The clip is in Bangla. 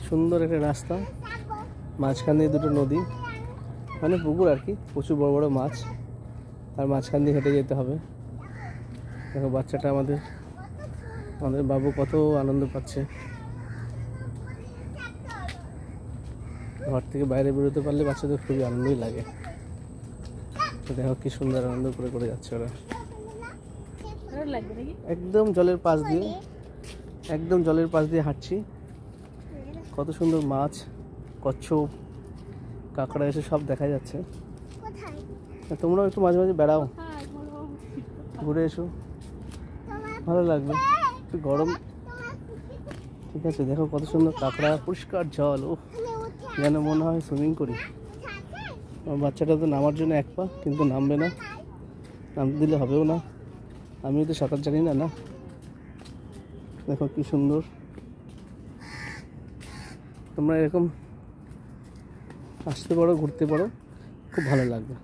সুন্দর একটা রাস্তা, মাঝখান দিয়ে দুটো নদী, মানে পুকুর আর কি, প্রচুর বড় বড় মাছ, আর মাঝখান দিয়ে হেঁটে যেতে হবে। দেখো বাচ্চাটা আমাদের বাবু কত আনন্দ পাচ্ছে। ঘর থেকে বাইরে বেরোতে পারলে বাচ্চাদের খুবই আনন্দই লাগে। দেখো কি সুন্দর আনন্দ করে করে যাচ্ছে ওরা, একদম জলের পাশ দিয়ে হাঁটছি। কত সুন্দর মাছ, কচ্ছপ, কাঁকড়া এসে সব দেখা যাচ্ছে। তোমরাও একটু মাঝে মাঝে বেড়াও, ঘুরে এসো, ভালো লাগবে। একটু গরম, ঠিক আছে। দেখো কত সুন্দর কাঁকড়া, পরিষ্কার জল, ও যেন মনে হয় সুইমিং করি। আমার বাচ্চাটা তো নামার জন্য এক পা, কিন্তু নামবে না, নামতে দিলে হবেও না, আমিও তো সাঁতার জানি না। না দেখো কি সুন্দর। তোমরা এরকম আসতে পারো, ঘুরতে পারো, খুব ভালো লাগবে।